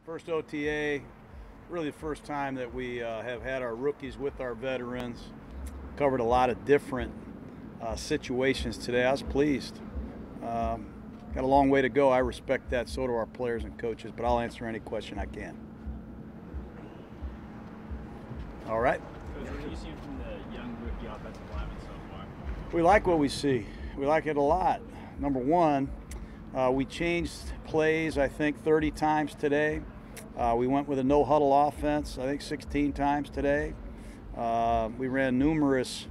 First OTA, really the first time that we have had our rookies with our veterans. Covered a lot of different situations today. I was pleased. Got a long way to go. I respect that. So do our players and coaches, but I'll answer any question I can. All right. Coach, what do you see from the young rookie offensive lineman so far? We like what we see. We like it a lot. Number one, we changed plays, I think, 30 times today. We went with a no-huddle offense, I think 16 times today. We ran numerous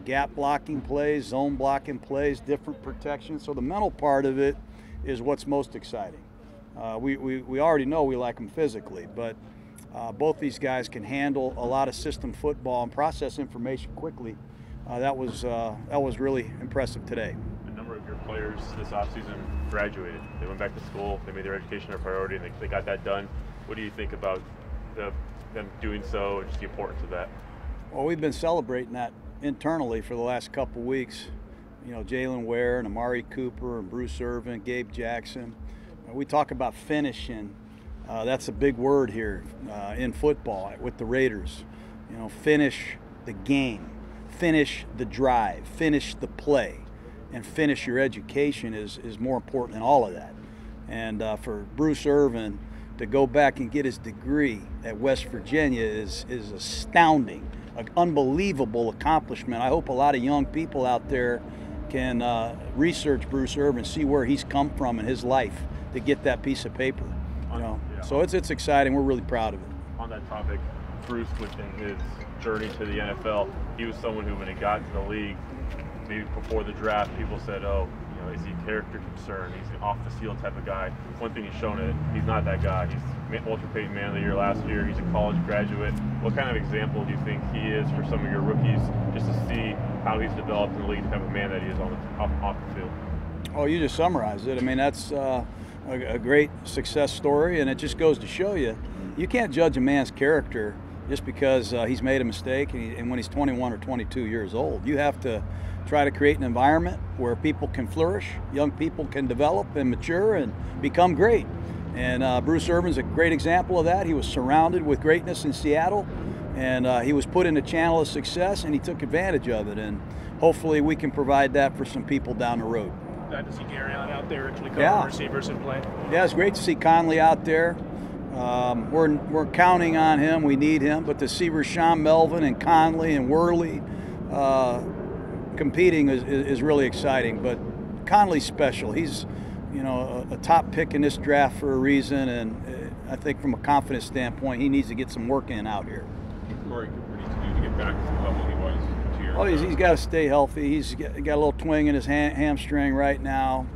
gap blocking plays, zone blocking plays, different protections. So the mental part of it is what's most exciting. We already know we like them physically, but both these guys can handle a lot of system football and process information quickly. That was really impressive today. A number of your players this offseason graduated. They went back to school, they made their education a priority, and they got that done. What do you think about them doing so and just the importance of that? Well, we've been celebrating that internally for the last couple weeks. You know, Jalen Ware and Amari Cooper and Bruce Irvin, Gabe Jackson. We talk about finishing. That's a big word here in football with the Raiders. You know, finish the game, finish the drive, finish the play, and finish your education is more important than all of that. And for Bruce Irvin to go back and get his degree at West Virginia is astounding, an unbelievable accomplishment. I hope a lot of young people out there can research Bruce Irvin, see where he's come from in his life to get that piece of paper. You know, so it's exciting. We're really proud of it. On that topic, Bruce, within his journey to the NFL, he was someone who, when he got to the league, maybe before the draft, people said, "Oh, you know, is he a character concern? He's an off-the-field type of guy." One thing he's shown it, he's not that guy. He's Walter Payton Man of the Year last year. He's a college graduate. What kind of example do you think he is for some of your rookies, just to see how he's developed in the league, the type of man that he is off the field? Oh, you just summarized it. I mean, that's a great success story, and it just goes to show you, you can't judge a man's character just because he's made a mistake and when he's 21 or 22 years old. You have to try to create an environment where people can flourish, young people can develop and mature and become great. And Bruce Irvin's a great example of that. He was surrounded with greatness in Seattle, and he was put in a channel of success, and he took advantage of it. And hopefully we can provide that for some people down the road. Glad to see Gary out there actually covering receivers and play. Yeah, it's great to see Conley out there. We're counting on him. We need him. But to see Rashawn Melvin and Conley and Worley competing is really exciting. But Conley's special. He's, you know, a top pick in this draft for a reason, and I think from a confidence standpoint, he needs to get some work in out here. What needs to do to get back to the level he was 2 years ago? Oh, he's got to stay healthy. He's got a little twing in his hamstring right now.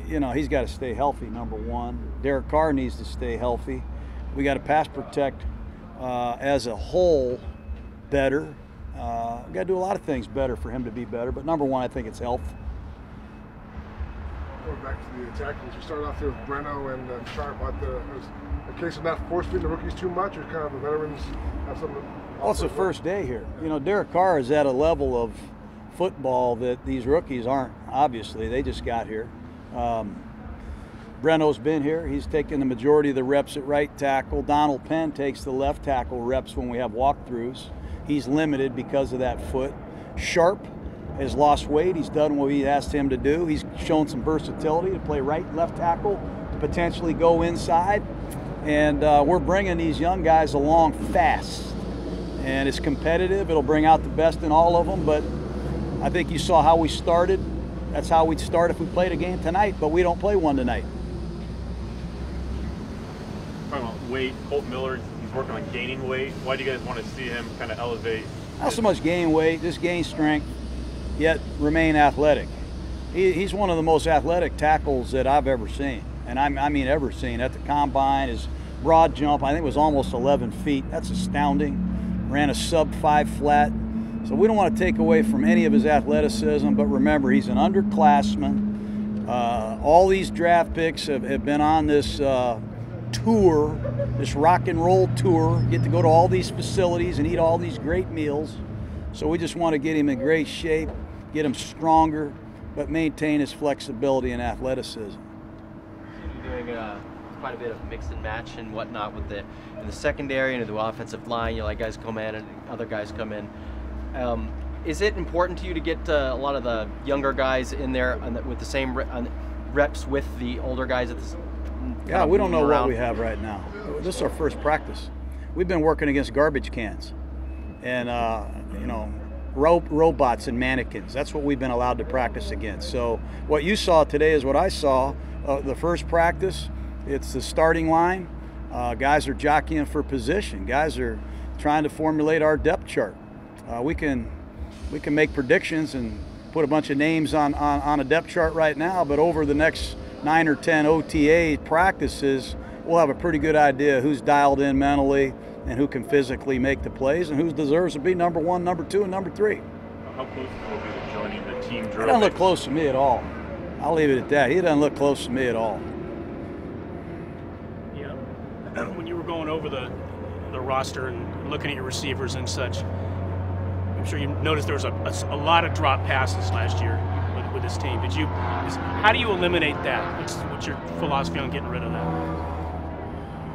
You know, he's got to stay healthy, number one. Derek Carr needs to stay healthy. We got to pass protect as a whole better. We got to do a lot of things better for him to be better, but number one, I think it's health. Going back to the tackles, you started off there with Breno and Sharp. Was a case of not force-feeding the rookies too much, or kind of the veterans have something? Well, it's the first day here. You know, Derek Carr is at a level of football that these rookies aren't, obviously. They just got here. Breno's been here. He's taken the majority of the reps at right tackle. Donald Penn takes the left tackle reps when we have walkthroughs. He's limited because of that foot. Sharp has lost weight. He's done what we asked him to do. He's shown some versatility to play right, left tackle, to potentially go inside. And we're bringing these young guys along fast. And it's competitive. It'll bring out the best in all of them. But I think you saw how we started. That's how we'd start if we played a game tonight, but we don't play one tonight. Talking about weight, Colt Miller, he's working on gaining weight. Why do you guys want to see him kind of elevate? Not so much gain weight, just gain strength, yet remain athletic. He's one of the most athletic tackles that I've ever seen, and I mean ever seen. At the combine, his broad jump, I think it was almost 11 feet. That's astounding. Ran a sub-5 flat. So we don't want to take away from any of his athleticism, but remember, he's an underclassman. All these draft picks have been on this tour, this rock and roll tour, get to go to all these facilities and eat all these great meals. So we just want to get him in great shape, get him stronger, but maintain his flexibility and athleticism. Doing quite a bit of mix and match and whatnot with in the secondary and the offensive line. You know, like guys come in and other guys come in. Is it important to you to get a lot of the younger guys in there with the same reps with the older guys? Yeah, we don't know what we have right now. This is our first practice. We've been working against garbage cans and you know, robots and mannequins. That's what we've been allowed to practice against. So what you saw today is what I saw. The first practice, it's the starting line. Guys are jockeying for position. Guys are trying to formulate our depth chart. We can make predictions and put a bunch of names on a depth chart right now, but over the next 9 or 10 OTA practices, we'll have a pretty good idea who's dialed in mentally and who can physically make the plays and who deserves to be number 1, number 2, and number 3. How close will be to joining the team drill? He doesn't look close to me at all. I'll leave it at that. He doesn't look close to me at all. Yeah. When you were going over the roster and looking at your receivers and such, I'm sure you noticed there was a lot of drop passes last year with this team. How do you eliminate that? What's your philosophy on getting rid of that?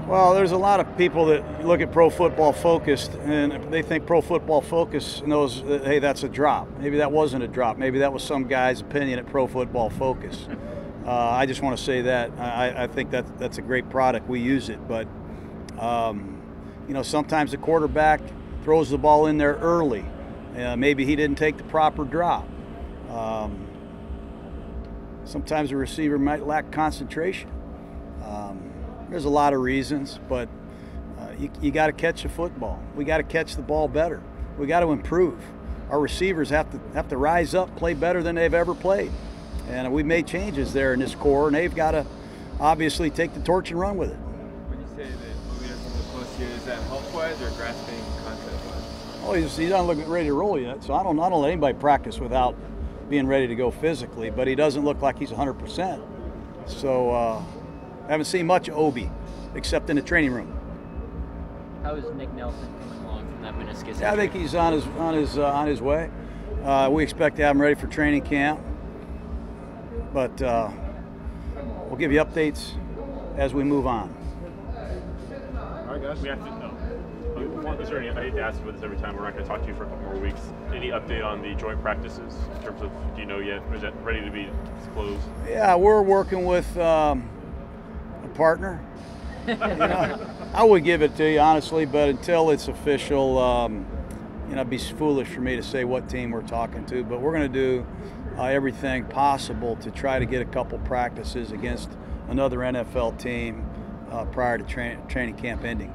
Well, there's a lot of people that look at Pro Football Focus and they think Pro Football Focus knows that, hey, that's a drop. Maybe that wasn't a drop. Maybe that was some guy's opinion at Pro Football Focus. I just want to say that. I think that's a great product. We use it. But, you know, sometimes the quarterback throws the ball in there early. Maybe he didn't take the proper drop. Sometimes a receiver might lack concentration. There's a lot of reasons, but you got to catch the football. We got to catch the ball better. We got to improve. Our receivers have to rise up, play better than they've ever played. And we've made changes there in this core, and they've got to obviously take the torch and run with it. When you say that Obi doesn't look close to you, is that health-wise or grasping concept-wise? Oh, he doesn't look ready to roll yet, so I don't let anybody practice without being ready to go physically, but he doesn't look like he's 100%. So I haven't seen much of Obi, except in the training room. How is Nick Nelson coming along from that meniscus? Yeah, I think he's on his way. We expect to have him ready for training camp, but we'll give you updates as we move on. All right, guys. We have to know. Is there any, I hate to ask you about this every time. We're not going to talk to you for a couple more weeks. Any update on the joint practices in terms of, do you know yet? Or is that ready to be disclosed? Yeah, we're working with a partner. You know, I would give it to you honestly, but until it's official, you know, it'd be foolish for me to say what team we're talking to. But we're going to do everything possible to try to get a couple practices against another NFL team prior to training camp ending.